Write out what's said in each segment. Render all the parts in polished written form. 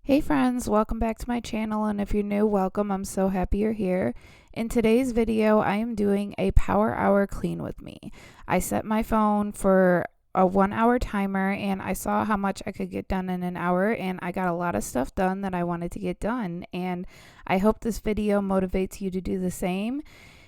Hey friends, welcome back to my channel, and if you're new, welcome. I'm so happy you're here. In today's video, I am doing a power hour clean with me. I set my phone for a 1 hour timer and I saw how much I could get done in an hour, and I got a lot of stuff done that I wanted to get done, and I hope this video motivates you to do the same.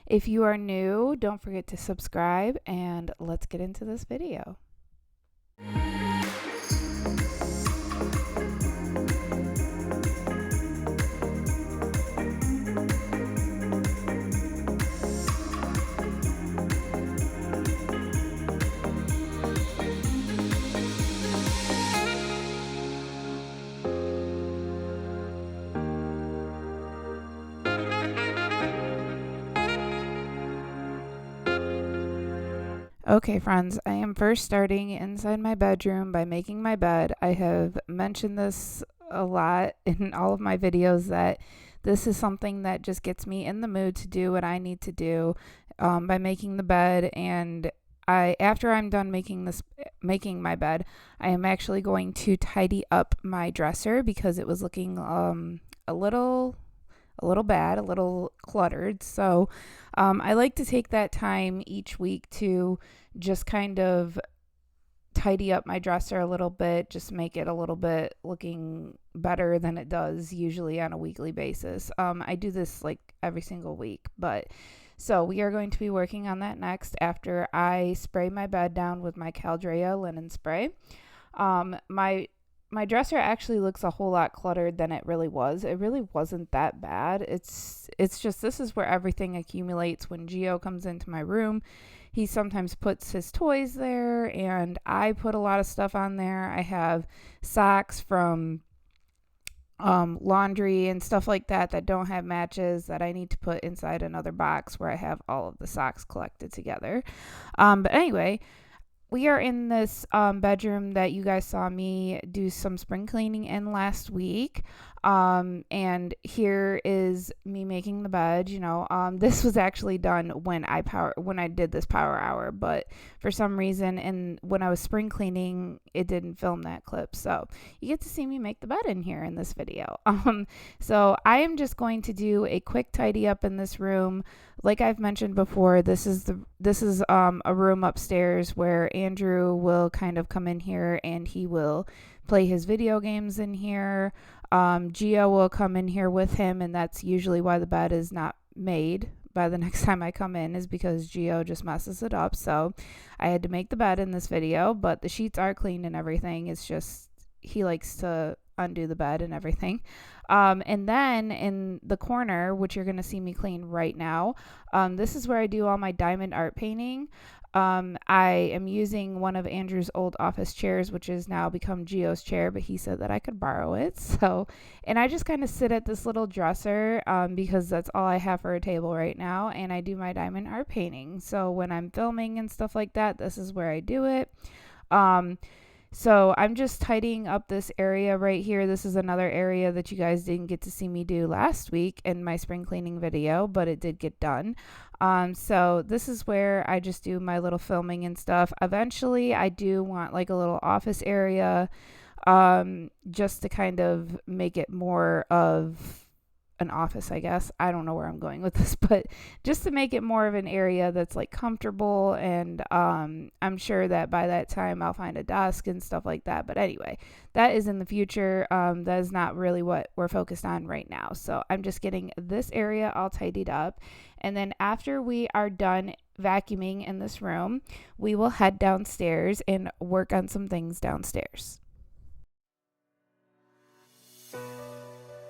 If you are new, don't forget to subscribe, and let's get into this video. Okay, friends, I am first starting inside my bedroom by making my bed. I have mentioned this a lot in all of my videos that this is something that just gets me in the mood to do what I need to do by making the bed. And after I'm done making my bed, I am actually going to tidy up my dresser because it was looking a little bad, a little cluttered. So I like to take that time each week to just kind of tidy up my dresser a little bit, just make it a little bit looking better than it does usually on a weekly basis. I do this like every single week, but so we are going to be working on that next after I spray my bed down with my Caldrea linen spray. My dresser actually looks a whole lot cluttered than it really was. It really wasn't that bad. It's just this is where everything accumulates when Gio comes into my room. He sometimes puts his toys there, and I put a lot of stuff on there. I have socks from laundry and stuff like that don't have matches that I need to put inside another box where I have all of the socks collected together. But anyway, we are in this bedroom that you guys saw me do some spring cleaning in last week. And here is me making the bed. This was actually done when I did this power hour, but for some reason, and when I was spring cleaning, it didn't film that clip. So you get to see me make the bed in here in this video. So I am just going to do a quick tidy up in this room. Like I've mentioned before, this is a room upstairs where Andrew will kind of come in here and he will play his video games in here. Gio will come in here with him, and that's usually why the bed is not made by the next time I come in, is because Gio just messes it up. So I had to make the bed in this video, but the sheets are clean and everything. It's just he likes to undo the bed and everything. And then in the corner, which you're going to see me clean right now, this is where I do all my diamond art painting. I am using one of Andrew's old office chairs, which has now become Gio's chair, but he said that I could borrow it. So, and I just kind of sit at this little dresser because that's all I have for a table right now, and I do my diamond art painting. So when I'm filming and stuff like that, this is where I do it. So I'm just tidying up this area right here. This is another area that you guys didn't get to see me do last week in my spring cleaning video, but it did get done. So this is where I just do my little filming and stuff. Eventually, I do want like a little office area, just to kind of make it more of an office, I guess. I don't know where I'm going with this, but just to make it more of an area that's like comfortable, and I'm sure that by that time I'll find a desk and stuff like that. But anyway, that is in the future. That is not really what we're focused on right now. So I'm just getting this area all tidied up, and then after we are done vacuuming in this room, we will head downstairs and work on some things downstairs.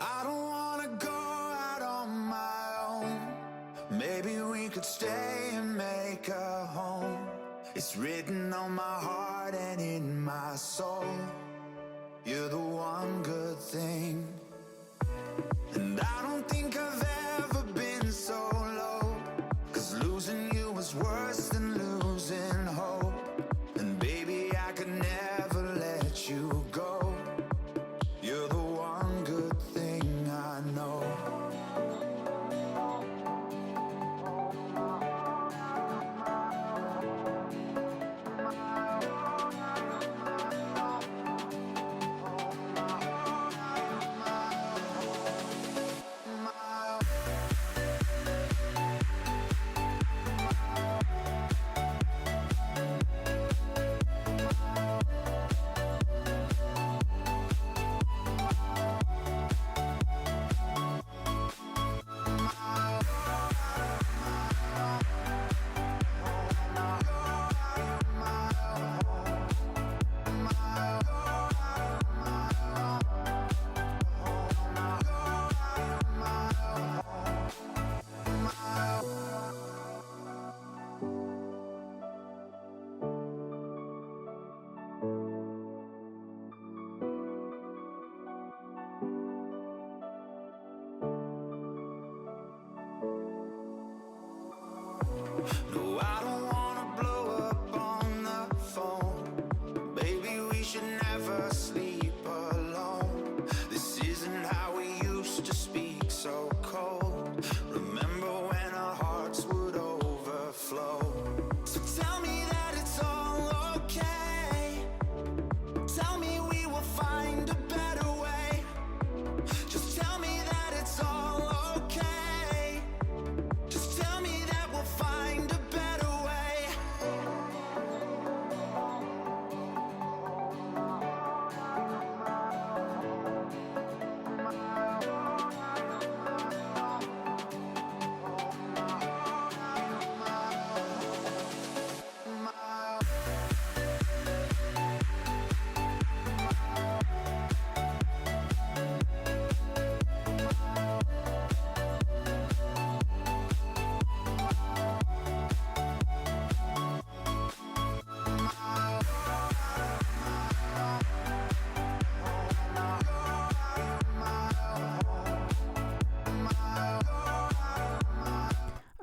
I don't wanna go out on my own. Maybe we could stay and make a home. It's written on my heart and in my soul. You're the one good thing. And I don't think I've ever been so low, 'cause losing you was worse than losing hope. And baby, I could never let you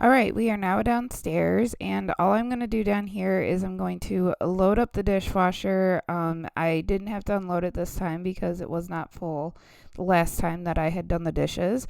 All right, we are now downstairs, and all I'm going to do down here is I'm going to load up the dishwasher. I didn't have to unload it this time because it was not full the last time that I had done the dishes.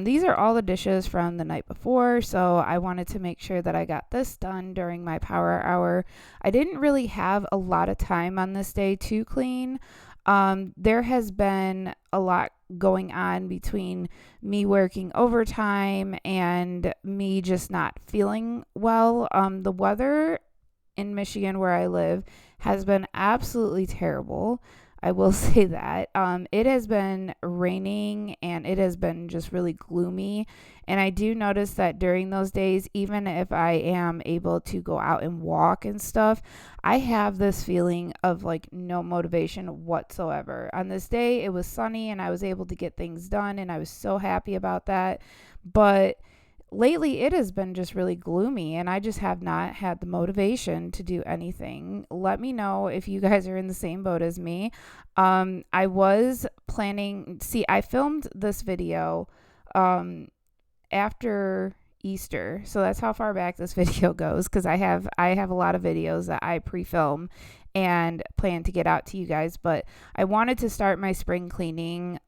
These are all the dishes from the night before, so I wanted to make sure that I got this done during my power hour. I didn't really have a lot of time on this day to clean. There has been a lot going on between me working overtime and me just not feeling well. The weather in Michigan, where I live, has been absolutely terrible. I will say that. It has been raining and it has been just really gloomy. And I do notice that during those days, even if I am able to go out and walk and stuff, I have this feeling of like no motivation whatsoever. On this day, it was sunny and I was able to get things done, and I was so happy about that. But lately it has been just really gloomy and I just have not had the motivation to do anything. Let me know if you guys are in the same boat as me. I was planning, see, I filmed this video after Easter. So that's how far back this video goes, because I have a lot of videos that I pre-film and plan to get out to you guys, but I wanted to start my spring cleaning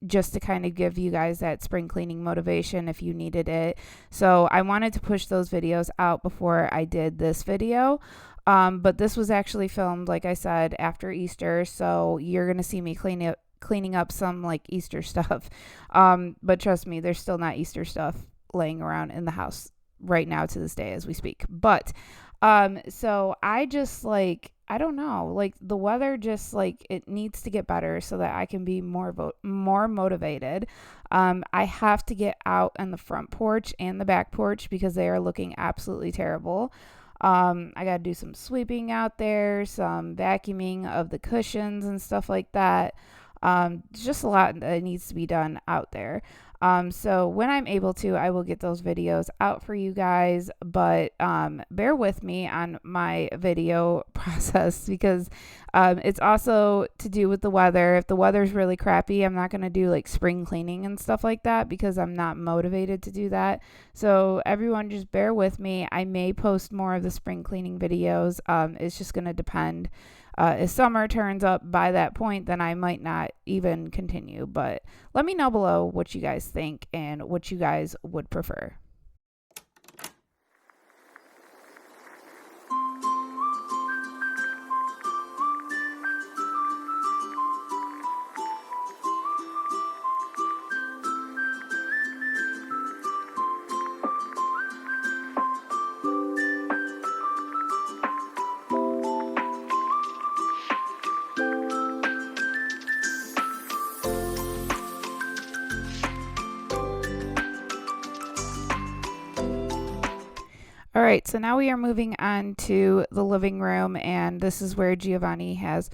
just to kind of give you guys that spring cleaning motivation if you needed it. So I wanted to push those videos out before I did this video. But this was actually filmed, like I said, after Easter. So you're going to see me cleaning up some like Easter stuff. But trust me, there's still not Easter stuff laying around in the house right now to this day as we speak. But so I just like, I don't know, like the weather just like it needs to get better so that I can be more motivated. I have to get out on the front porch and the back porch because they are looking absolutely terrible. I got to do some sweeping out there, some vacuuming of the cushions and stuff like that. Just a lot that needs to be done out there. So when I'm able to, I will get those videos out for you guys, but bear with me on my video process because it's also to do with the weather. If the weather's really crappy, I'm not going to do like spring cleaning and stuff like that because I'm not motivated to do that. So everyone just bear with me. I may post more of the spring cleaning videos. It's just going to depend. If summer turns up by that point, then I might not even continue. But let me know below what you guys think and what you guys would prefer. All right, so now we are moving on to the living room, and this is where Giovanni has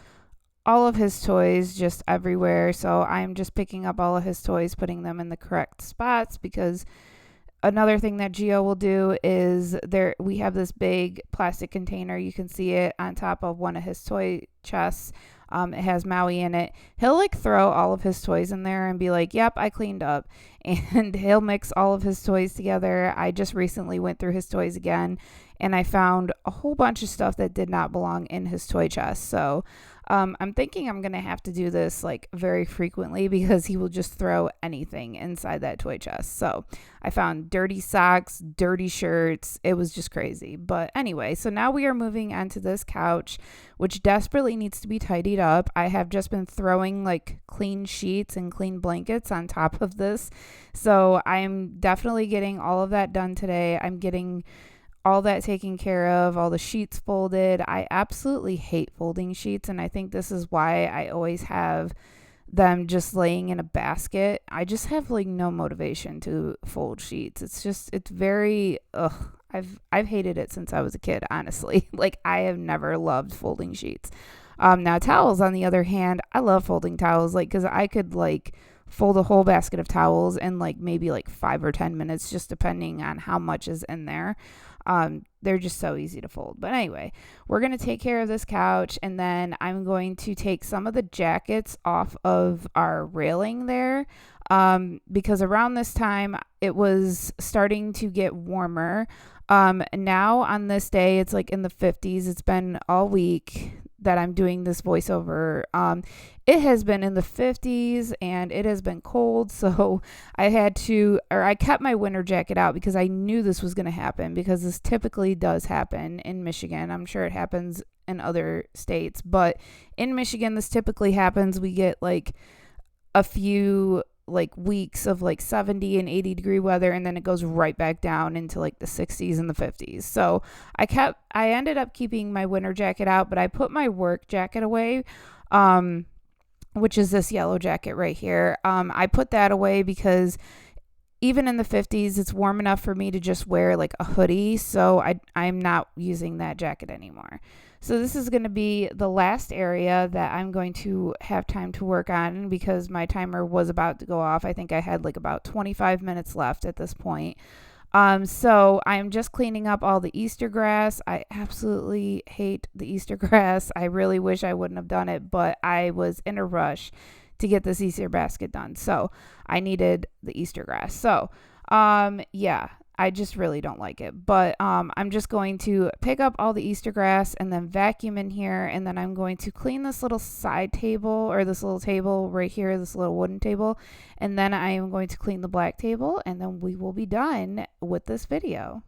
all of his toys just everywhere. So I'm just picking up all of his toys, putting them in the correct spots because another thing that Gio will do is we have this big plastic container. You can see it on top of one of his toy chests. It has Maui in it. He'll like throw all of his toys in there and be like, yep, I cleaned up. And he'll mix all of his toys together. I just recently went through his toys again and I found a whole bunch of stuff that did not belong in his toy chest. So I'm thinking I'm going to have to do this like very frequently because he will just throw anything inside that toy chest. So I found dirty socks, dirty shirts. It was just crazy. But anyway, so now we are moving onto this couch, which desperately needs to be tidied up. I have just been throwing like clean sheets and clean blankets on top of this. So I'm definitely getting all of that done today. I'm getting all that taken care of, all the sheets folded. I absolutely hate folding sheets, and I think this is why I always have them just laying in a basket. I just have like no motivation to fold sheets. It's very I've hated it since I was a kid, honestly. Like I have never loved folding sheets. Now towels on the other hand, I love folding towels like cuz I could like fold a whole basket of towels in like maybe like 5 or 10 minutes just depending on how much is in there. They're just so easy to fold. But anyway, we're going to take care of this couch, and then I'm going to take some of the jackets off of our railing there, because around this time it was starting to get warmer. Now on this day, it's like in the 50s. It's been all week that I'm doing this voiceover. It has been in the 50s and it has been cold. So I kept my winter jacket out because I knew this was going to happen, because this typically does happen in Michigan. I'm sure it happens in other states, but in Michigan, this typically happens. We get like a few like weeks of like 70 and 80 degree weather, and then it goes right back down into like the 60s and the 50s. So I ended up keeping my winter jacket out, but I put my work jacket away, which is this yellow jacket right here. I put that away because even in the 50s, it's warm enough for me to just wear like a hoodie. So I'm not using that jacket anymore. So this is going to be the last area that I'm going to have time to work on, because my timer was about to go off. I think I had like about 25 minutes left at this point. So I'm just cleaning up all the Easter grass. I absolutely hate the Easter grass. I really wish I wouldn't have done it, but I was in a rush to get this Easter basket done. So I needed the Easter grass. So, yeah, I just really don't like it. But I'm just going to pick up all the Easter grass and then vacuum in here. And then I'm going to clean this little side table, or this little table right here, this little wooden table. And then I am going to clean the black table. And then we will be done with this video.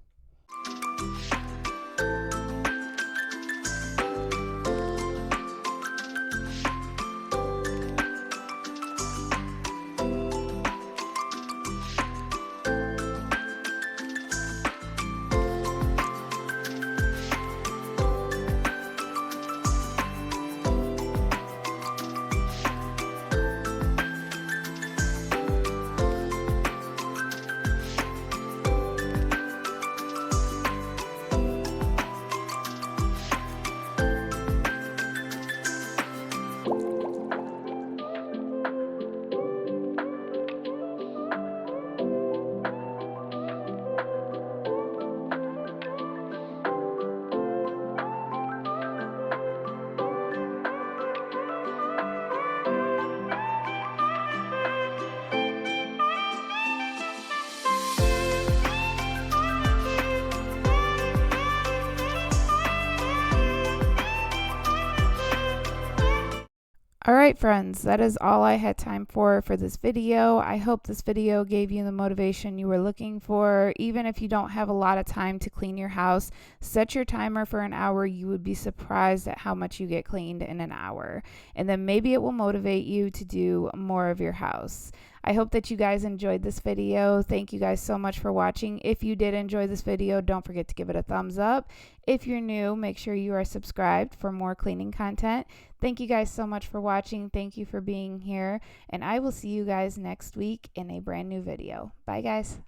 All right, friends, that is all I had time for this video. I hope this video gave you the motivation you were looking for. Even if you don't have a lot of time to clean your house, set your timer for an hour. You would be surprised at how much you get cleaned in an hour. And then maybe it will motivate you to do more of your house. I hope that you guys enjoyed this video. Thank you guys so much for watching. If you did enjoy this video, don't forget to give it a thumbs up. If you're new, make sure you are subscribed for more cleaning content. Thank you guys so much for watching. Thank you for being here. And I will see you guys next week in a brand new video. Bye, guys.